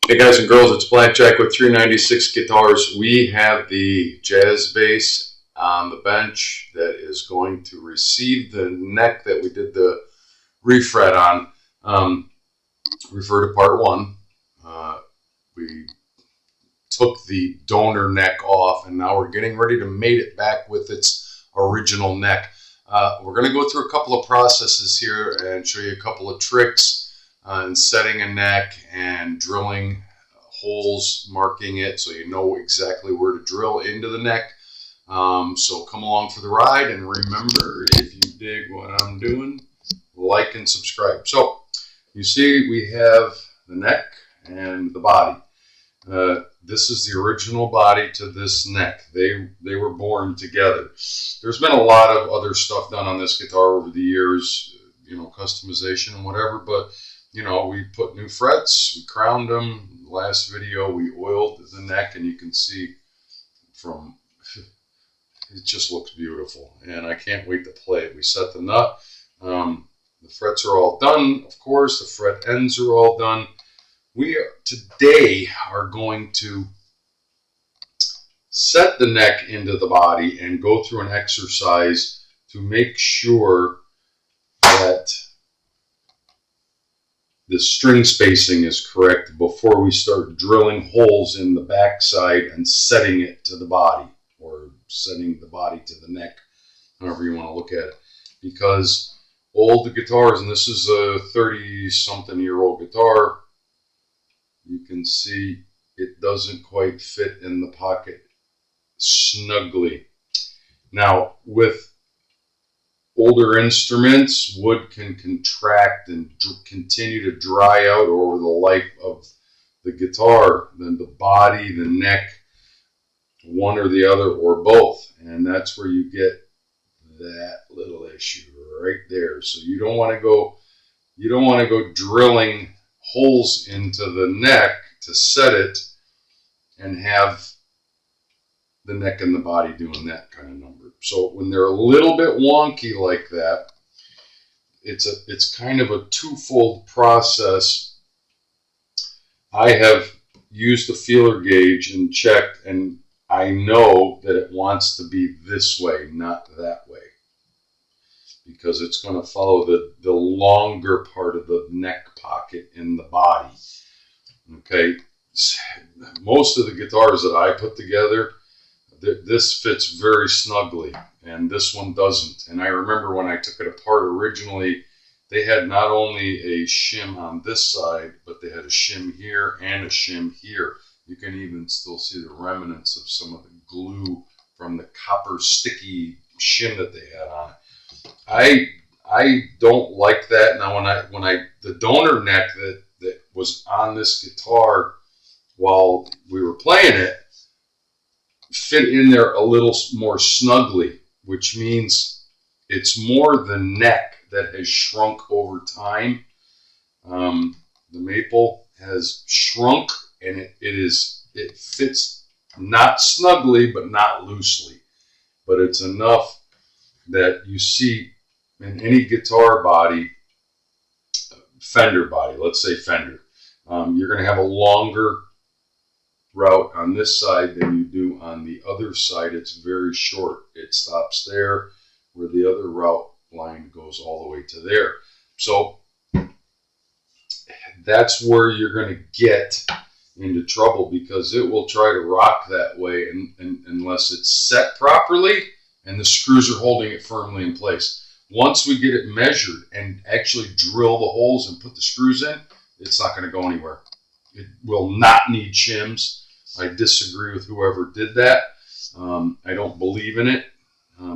Hey guys and girls, it's Blackjack with 396 Guitars. We have the jazz bass on the bench that is going to receive the neck that we did the refret on. Refer to part one. We took the donor neck off and now we're getting ready to mate it back with its original neck. We're going to go through a couple of processes here and show you a couple of tricks in setting a neck and drilling holes, marking it so you know exactly where to drill into the neck. So come along for the ride, and remember, if you dig what I'm doing, like and subscribe. So you see we have the neck and the body. This is the original body to this neck. They were born together. There's been a lot of other stuff done on this guitar over the years, customization and whatever, but we put new frets, we crowned them. Last video we oiled the neck, and you can see it just looks beautiful, and I can't wait to play it. We set the nut. The frets are all done, of course. The fret ends are all done. Today are going to set the neck into the body and go through an exercise to make sure that the string spacing is correct before we start drilling holes in the backside and setting it to the body, or setting the body to the neck, however you want to look at it. Because old guitars, and this is a 30-something-year-old guitar, you can see it doesn't quite fit in the pocket snugly. Now, with older instruments, wood can contract and continue to dry out over the life of the guitar, then the body, the neck, one or the other, or both. And that's where you get that little issue right there. So you don't want to go drilling holes into the neck to set it and have the neck and the body doing that kind of number. So when they're a little bit wonky like that, it's kind of a twofold process. I have used the feeler gauge and checked, and I know that it wants to be this way, not that way, because it's going to follow the longer part of the neck pocket in the body. Okay, most of the guitars that I put together, this fits very snugly, and this one doesn't. And I remember when I took it apart originally, they had not only a shim on this side, but they had a shim here and a shim here. You can even still see the remnants of some of the glue from the copper sticky shim that they had on it. I don't like that. Now the donor neck that was on this guitar while we were playing it fit in there a little more snugly, which means it's more the neck that has shrunk over time. The maple has shrunk, and it fits not snugly but not loosely, but it's enough that you see in any guitar body, Fender body, let's say Fender, you're going to have a longer route on this side than you do on the other side. It's very short. It stops there, where the other route line goes all the way to there. So that's where you're going to get into trouble, because it will try to rock that way unless it's set properly and the screws are holding it firmly in place. Once we get it measured and actually drill the holes and put the screws in, it's not going to go anywhere. It will not need shims. I disagree with whoever did that. I don't believe in it.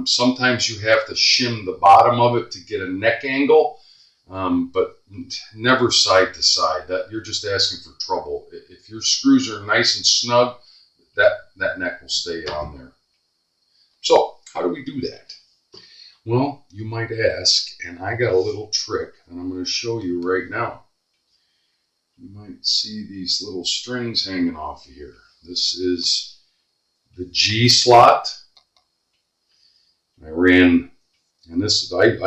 Sometimes you have to shim the bottom of it to get a neck angle, but never side to side. That you're just asking for trouble. If your screws are nice and snug, that neck will stay on there. So how do we do that? Well, you might ask, and I got a little trick that I'm going to show you right now. You might see these little strings hanging off of here. This is the G slot. I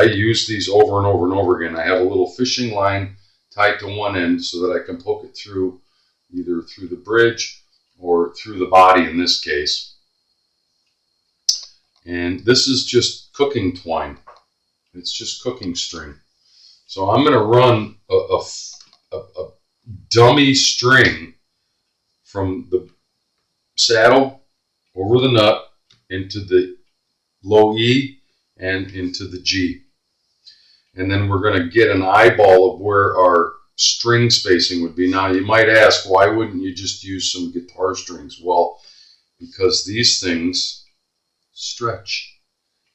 use these over and over and over again. I have a little fishing line tied to one end so that I can poke it through either through the bridge or through the body in this case. And this is just cooking twine. It's just cooking string. So I'm going to run a dummy string from the saddle over the nut into the low E and into the G. And then we're going to get an eyeball of where our string spacing would be. Now you might ask, why wouldn't you just use some guitar strings? Well, because these things stretch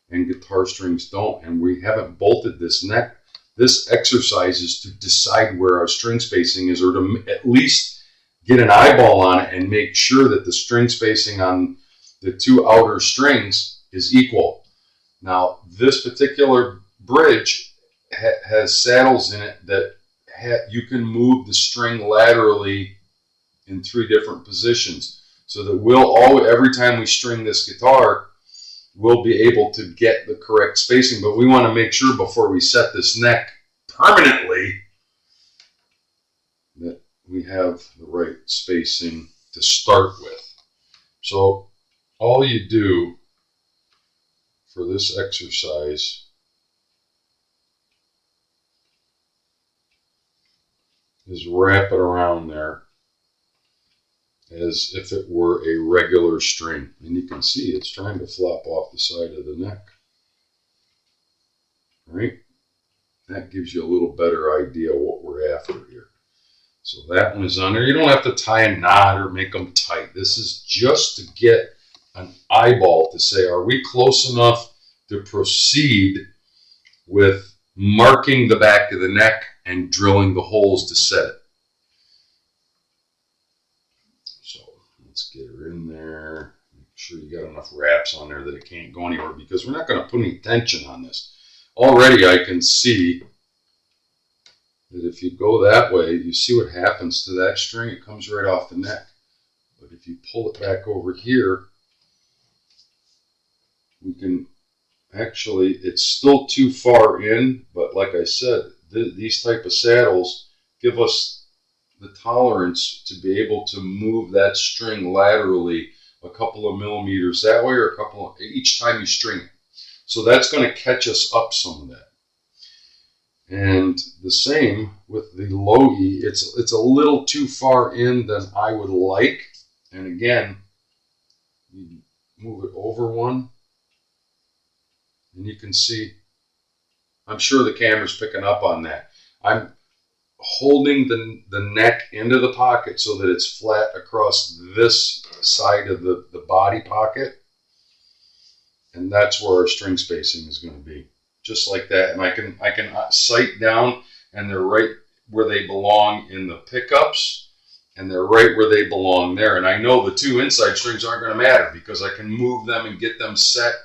and guitar strings don't, and we haven't bolted this neck. This exercise is to decide where our string spacing is, or to at least get an eyeball on it and make sure that the string spacing on the two outer strings is equal. Now, this particular bridge has saddles in it that you can move the string laterally in 3 different positions, so that every time we string this guitar, we'll be able to get the correct spacing. But we want to make sure before we set this neck permanently that we have the right spacing to start with. So all you do for this exercise is wrap it around there as if it were a regular string. And you can see it's trying to flop off the side of the neck. Right? That gives you a little better idea what we're after here. So that one is on there. You don't have to tie a knot or make them tight. This is just to get an eyeball to say, are we close enough to proceed with marking the back of the neck and drilling the holes to set it. So let's get her in there. Make sure you got enough wraps on there that it can't go anywhere, because we're not going to put any tension on this. Already I can see that if you go that way, you see what happens to that string. It comes right off the neck. But if you pull it back over here, we can actually, it's still too far in, but like I said, these type of saddles give us the tolerance to be able to move that string laterally a couple of millimeters that way, or each time you string it. So that's going to catch us up some of that. And the same with the low E. It's a little too far in than I would like. And again, you move it over one, and you can see, I'm sure the camera's picking up on that. I'm holding the neck into the pocket so that it's flat across this side of the body pocket. And that's where our string spacing is going to be. Just like that. And I can sight down, and they're right where they belong in the pickups, and they're right where they belong there. And I know the two inside strings aren't going to matter, because I can move them and get them set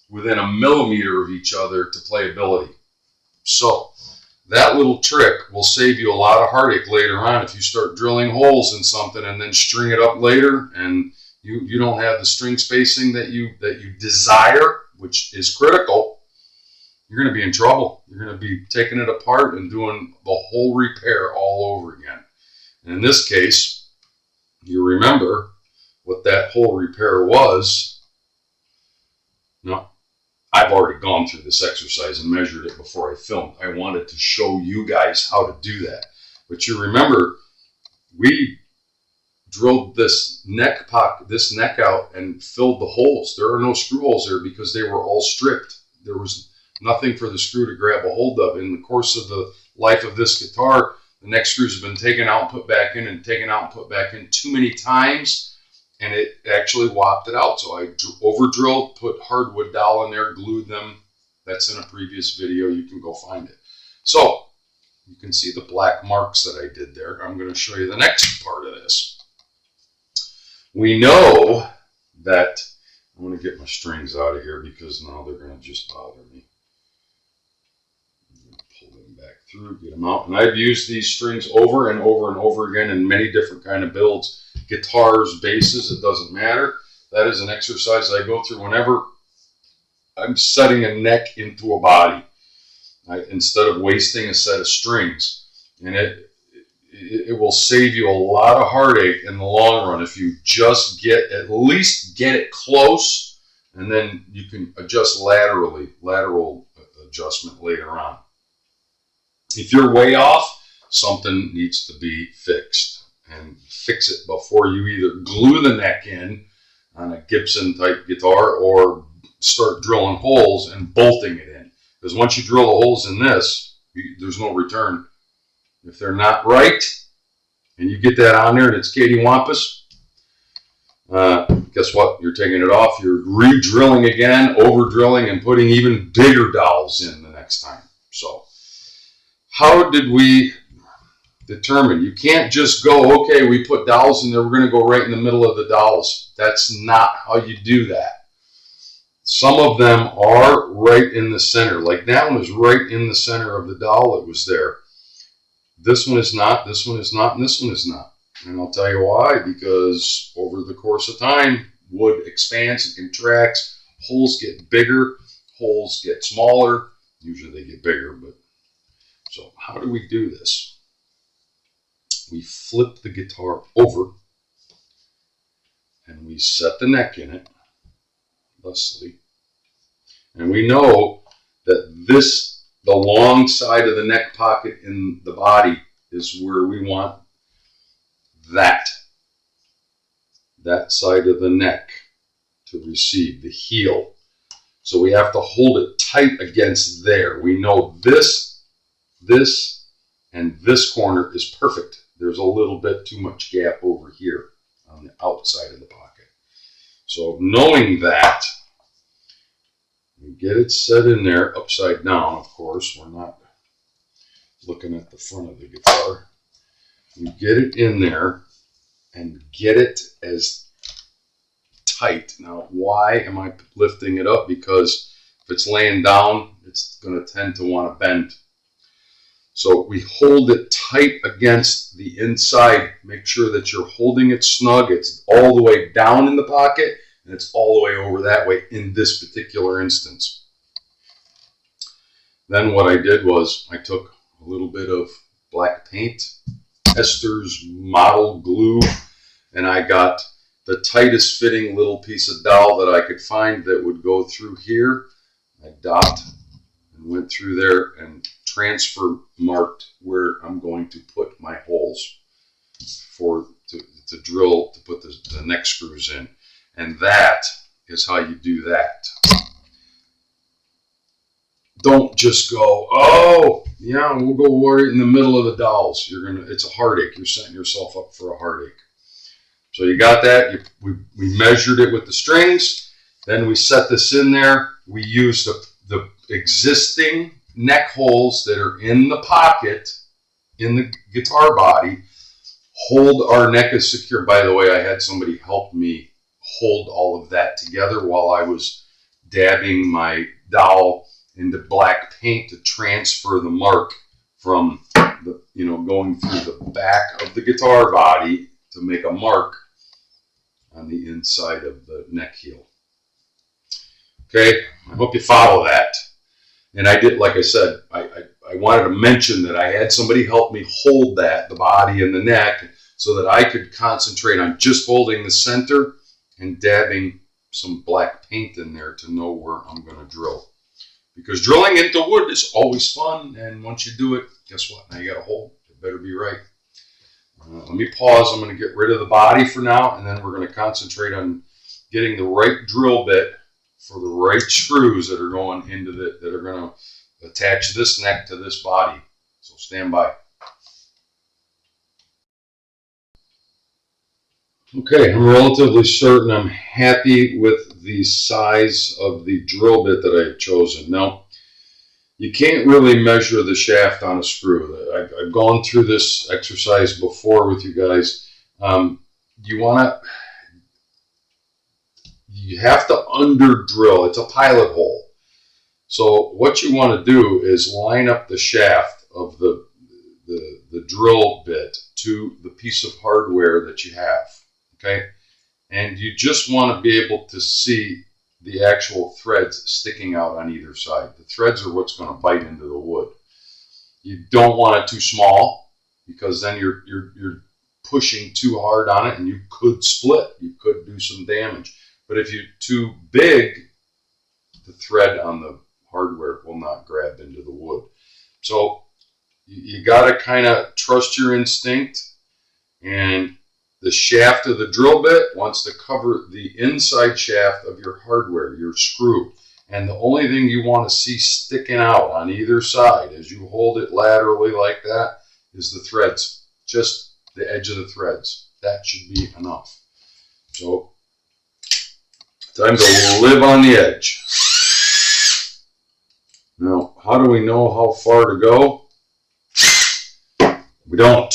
within a millimeter of each other to playability. So that little trick will save you a lot of heartache later on if you start drilling holes in something and then string it up later, and you don't have the string spacing that you desire, which is critical. You're going to be in trouble. You're going to be taking it apart and doing the whole repair all over again. And in this case, you remember what that whole repair was. Now, I've already gone through this exercise and measured it before I filmed. I wanted to show you guys how to do that. But you remember, we drilled this neck out and filled the holes. There are no screw holes there because they were all stripped. There was nothing for the screw to grab a hold of. In the course of the life of this guitar, the neck screws have been taken out and put back in, and taken out and put back in too many times, and it actually whopped it out. So I over drilled, put hardwood dowel in there, glued them. That's in a previous video. You can go find it. So you can see the black marks that I did there. I'm going to show you the next part of this. We know that, I'm going to get my strings out of here because now they're going to just bother me. Pull them back through, get them out. And I've used these strings over and over and over again in many different kind of builds. Guitars, basses, it doesn't matter. That is an exercise I go through whenever I'm setting a neck into a body. Instead of wasting a set of strings. And it will save you a lot of heartache in the long run if you just at least get it close, and then you can adjust lateral adjustment later on. If you're way off, something needs to be fixed, and fix it before you either glue the neck in on a Gibson type guitar or start drilling holes and bolting it in. Because once you drill the holes in this, there's no return. If they're not right, and you get that on there and it's Katie Wampus, guess what? You're taking it off. You're re-drilling again, over-drilling, and putting even bigger dowels in the next time. So how did we determine? You can't just go, okay, we put dowels in there, we're going to go right in the middle of the dowels. That's not how you do that. Some of them are right in the center. Like that one was right in the center of the dowel. It was there. This one is not, this one is not, and this one is not. And I'll tell you why. Because over the course of time, wood expands and contracts. Holes get bigger. Holes get smaller. Usually they get bigger. But so how do we do this? We flip the guitar over and we set the neck in it, thusly. And we know that the long side of the neck pocket in the body is where we want that side of the neck to receive, the heel. So we have to hold it tight against there. We know this, and this corner is perfect. There's a little bit too much gap over here on the outside of the pocket. So knowing that, we get it set in there upside down, of course. We're not looking at the front of the guitar. We get it in there and get it as tight. Now, why am I lifting it up? Because if it's laying down, it's going to tend to want to bend. So we hold it tight against the inside. Make sure that you're holding it snug. It's all the way down in the pocket, and it's all the way over that way in this particular instance. Then what I did was I took a little bit of black paint, Esther's model glue, and I got the tightest fitting little piece of dowel that I could find that would go through here. I dot and went through there and transfer marked where I'm going to put my holes to drill, to put the neck screws in. And that is how you do that. Don't just go, oh, yeah, we'll go right in the middle of the dowels. It's a heartache. You're setting yourself up for a heartache. So you got that. We measured it with the strings. Then we set this in there. We used the existing neck holes that are in the pocket in the guitar body. Hold our neck as secure. By the way, I had somebody help me hold all of that together while I was dabbing my dowel into black paint to transfer the mark from going through the back of the guitar body to make a mark on the inside of the neck heel. Okay, I hope you follow that. And I did, like I said, I wanted to mention that I had somebody help me hold the body and the neck, so that I could concentrate on just holding the center and dabbing some black paint in there to know where I'm going to drill. Because drilling into wood is always fun, and once you do it, guess what? Now you got a hole. It better be right. Let me pause. I'm going to get rid of the body for now, and then we're going to concentrate on getting the right drill bit for the right screws that are going into that are going to attach this neck to this body. So stand by. Okay, I'm relatively certain I'm happy with the size of the drill bit that I've chosen. Now, you can't really measure the shaft on a screw. I've gone through this exercise before with you guys. You have to under drill. It's a pilot hole. So what you want to do is line up the shaft of the drill bit to the piece of hardware that you have. Okay, and you just want to be able to see the actual threads sticking out on either side. The threads are what's going to bite into the wood. You don't want it too small. because then you're pushing too hard on it and you could split. You could do some damage. But if you're too big, the thread on the hardware will not grab into the wood. So you got to kind of trust your instinct, and the shaft of the drill bit wants to cover the inside shaft of your hardware, your screw. And the only thing you want to see sticking out on either side as you hold it laterally like that is the threads, just the edge of the threads. That should be enough. So, time to live on the edge. Now, how do we know how far to go? We don't.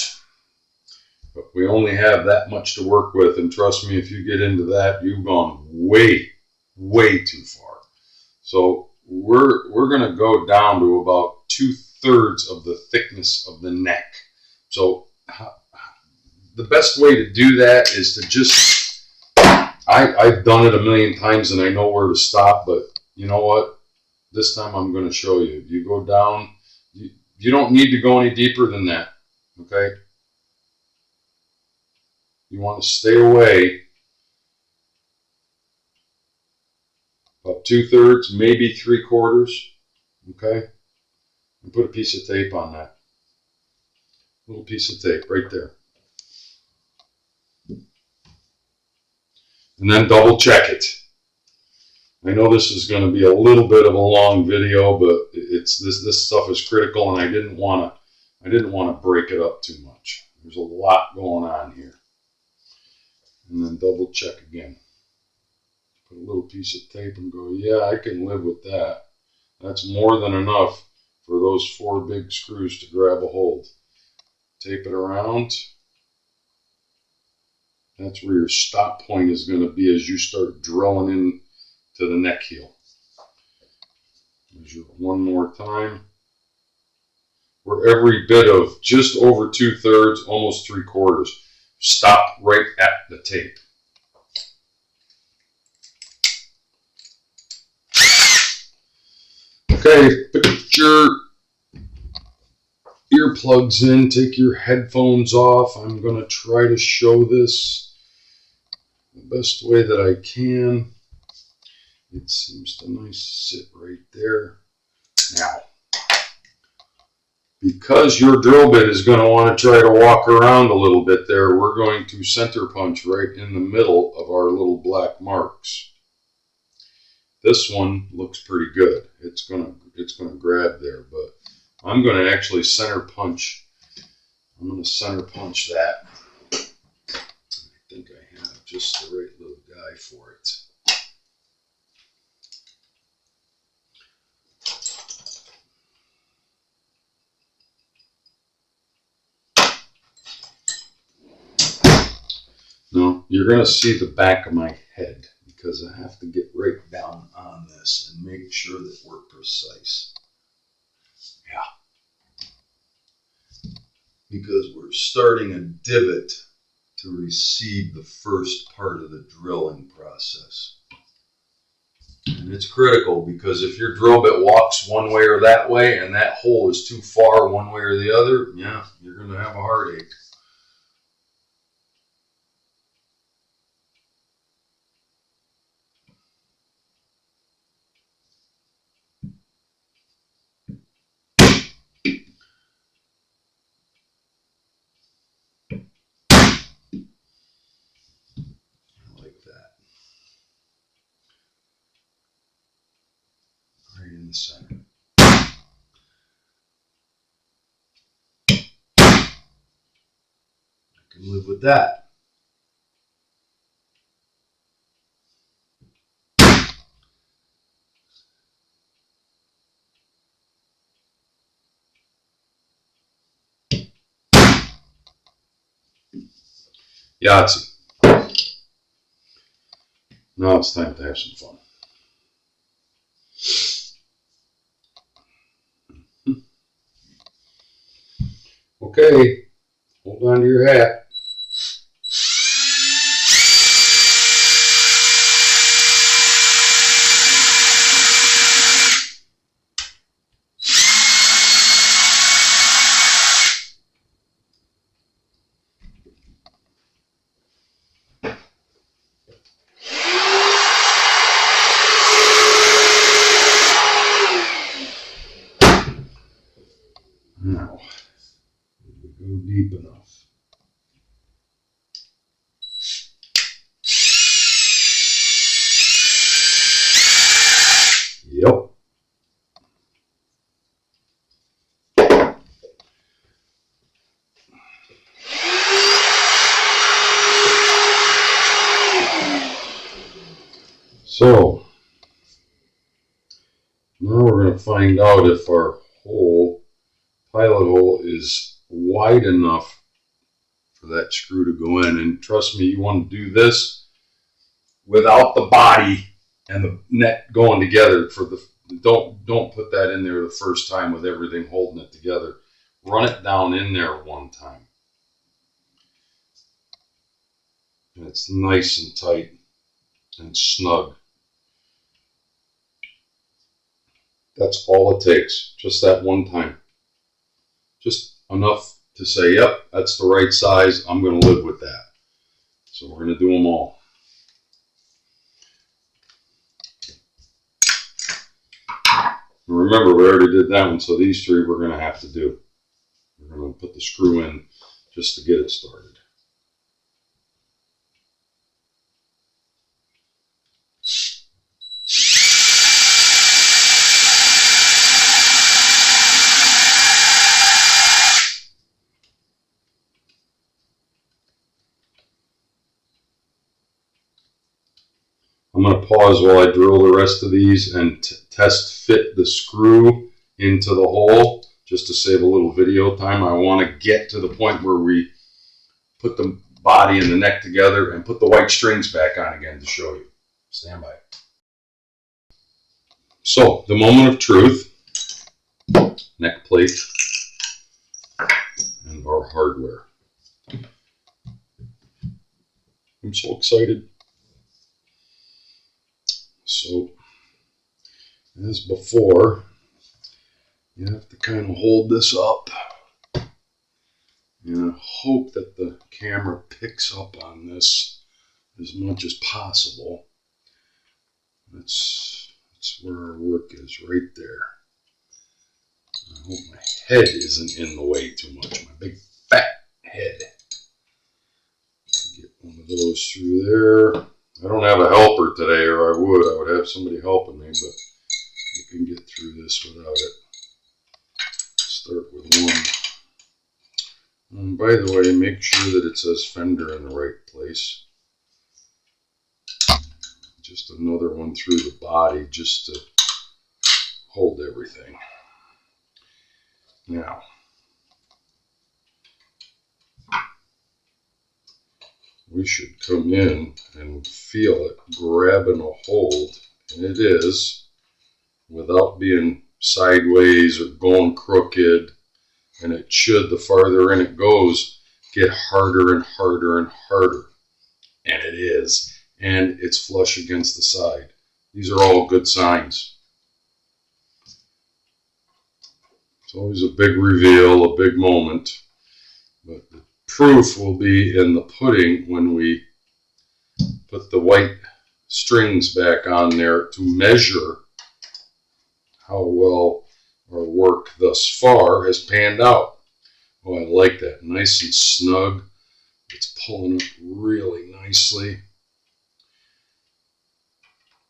But we only have that much to work with, and trust me, if you get into that, you've gone way, way too far. So we're going to go down to about 2/3 of the thickness of the neck. So the best way to do that is to just, I've done it a million times and I know where to stop, but you know what? This time I'm going to show you. You go down, you don't need to go any deeper than that, okay? You want to stay away about 2/3, maybe 3/4, okay? And put a piece of tape on that. Little piece of tape right there. And then double check it. I know this is going to be a little bit of a long video, but it's this stuff is critical, and I didn't want to break it up too much. There's a lot going on here. And then double check again. Put a little piece of tape and go, yeah, I can live with that. That's more than enough for those 4 big screws to grab a hold. Tape it around. That's where your stop point is going to be as you start drilling in to the neck heel. Measure one more time. We're every bit of just over 2/3, almost 3/4. Stop right at the tape. Okay, put your earplugs in, take your headphones off. I'm going to try to show this the best way that I can. It seems to nice sit right there. Now, because your drill bit is going to want to try to walk around a little bit there, we're going to center punch right in the middle of our little black marks. This one looks pretty good. It's gonna grab there, but I'm going to actually center punch. I'm going to center punch that. I think I have just the right little guy for it. Now, you're going to see the back of my head because I have to get right down on this and make sure that we're precise. Yeah. Because we're starting a divot to receive the first part of the drilling process. And it's critical because if your drill bit walks one way or that way and that hole is too far one way or the other, yeah, you're going to have a heartache. Right in the center. I can live with that. Yahtzee. Now it's time to have some fun. Okay, hold on to your hat. So now we're going to find out if our pilot hole is wide enough for that screw to go in. And trust me, you want to do this without the body and the neck going together. Don't put that in there the first time with everything holding it together. Run it down in there one time. And it's nice and tight and snug. That's all it takes, just that one time. Just enough to say, yep, that's the right size. I'm going to live with that. So we're going to do them all. Remember, we already did that one, so these three we're going to have to do. We're going to put the screw in just to get it started. I'm going to pause while I drill the rest of these and test fit the screw into the hole just to save a little video time. I want to get to the point where we put the body and the neck together and put the white strings back on again to show you. Stand by. So, the moment of truth, neck plate and our hardware. I'm so excited. So, as before, you have to kind of hold this up and hope that the camera picks up on this as much as possible. That's where our work is, right there. I hope my head isn't in the way too much, my big fat head. Get one of those through there. I don't have a helper today, or I would have somebody helping me, but you can get through this without it. Start with one. And by the way, make sure that it says Fender in the right place. Just another one through the body just to hold everything. Now, we should come in and feel it grabbing a hold, and it is, without being sideways or going crooked, and it should, the farther in it goes, get harder and harder and harder, and it is, and it's flush against the side. These are all good signs. It's always a big reveal, a big moment, but the proof will be in the pudding when we put the white strings back on there to measure how well our work thus far has panned out. Oh, I like that. Nice and snug. It's pulling up really nicely.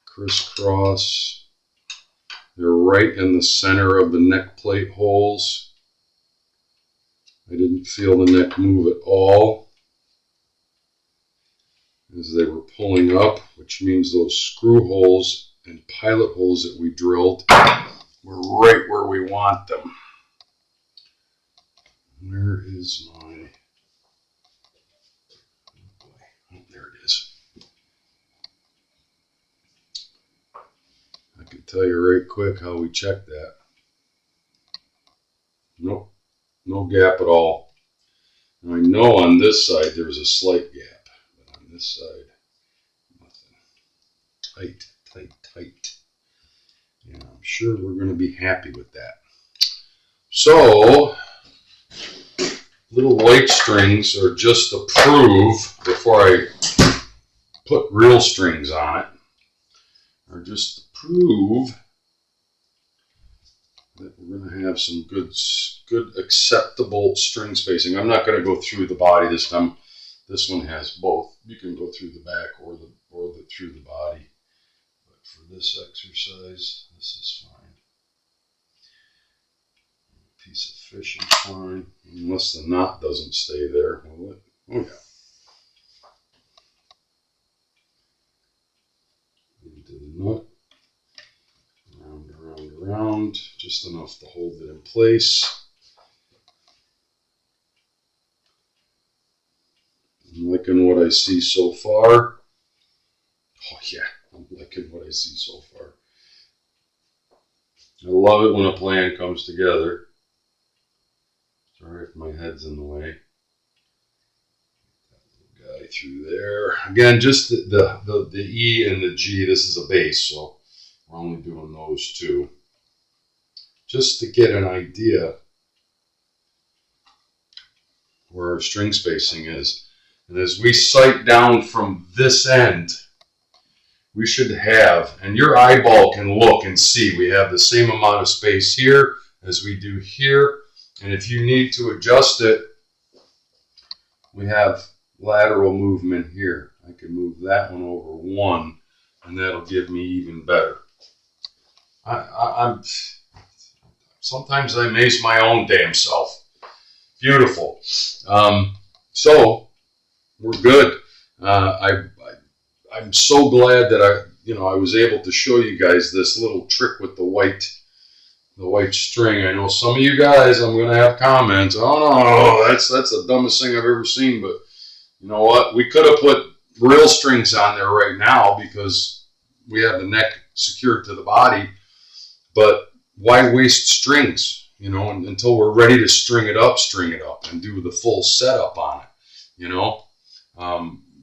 Crisscross. They're right in the center of the neck plate holes. I didn't feel the neck move at all as they were pulling up, which means those screw holes and pilot holes that we drilled were right where we want them. Where is my... Oh, there it is. I can tell you right quick how we check that. Nope. No gap at all. Now I know on this side there's a slight gap, but on this side, nothing. Tight, tight, tight. And I'm sure we're going to be happy with that. So, little white strings are just to prove, before I put real strings on it, are just to prove that we're going to have some good acceptable string spacing. I'm not going to go through the body this time. This one has both. You can go through the back or through the body. But for this exercise, this is fine. A piece of fish is fine, unless the knot doesn't stay there. Oh yeah. Into just enough to hold it in place. I'm liking what I see so far. Oh yeah, I'm liking what I see so far. I love it when a plan comes together. Sorry if my head's in the way. That little guy through there. Again, just the E and the G. This is a base, so we're only doing those two. Just to get an idea where our string spacing is. And as we sight down from this end, we should have, and your eyeball can look and see, we have the same amount of space here as we do here. And if you need to adjust it, we have lateral movement here. I can move that one over one, and that'll give me even better. I'm sometimes I amaze my own damn self. Beautiful. So we're good. I'm so glad that I was able to show you guys this little trick with the white string. I know some of you guys, I'm going to have comments. Oh no, that's the dumbest thing I've ever seen. But you know what? We could have put real strings on there right now because we have the neck secured to the body. But why waste strings? You know, until we're ready to string it up and do the full setup on it. You know,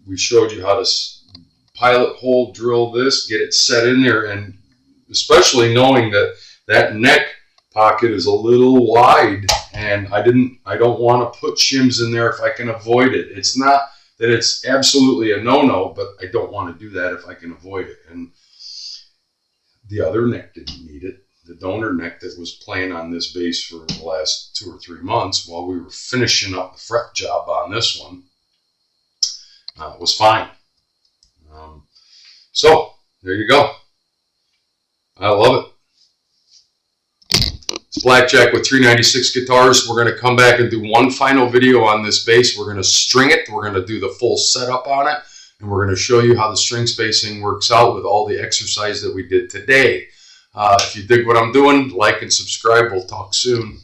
we showed you how to pilot hole drill this, get it set in there, and especially knowing that neck pocket is a little wide, and I don't want to put shims in there if I can avoid it. It's not that it's absolutely a no-no, but I don't want to do that if I can avoid it. And the other neck didn't need it. The donor neck that was playing on this bass for the last 2 or 3 months while we were finishing up the fret job on this one was fine. So there you go. I love it. It's Blackjack with 396 guitars. We're going to come back and do one final video on this bass. We're going to string it. We're going to do the full setup on it. And we're going to show you how the string spacing works out with all the exercise that we did today. If you dig what I'm doing, like and subscribe. We'll talk soon.